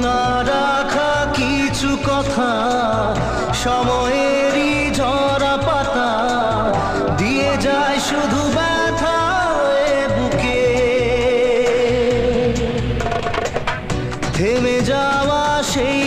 না রাখা কিছু কথা, সময়েরই ঝরা পাতা দিয়ে যায় শুধু ব্যথা এ বুকে। থেমে যাওয়া সেই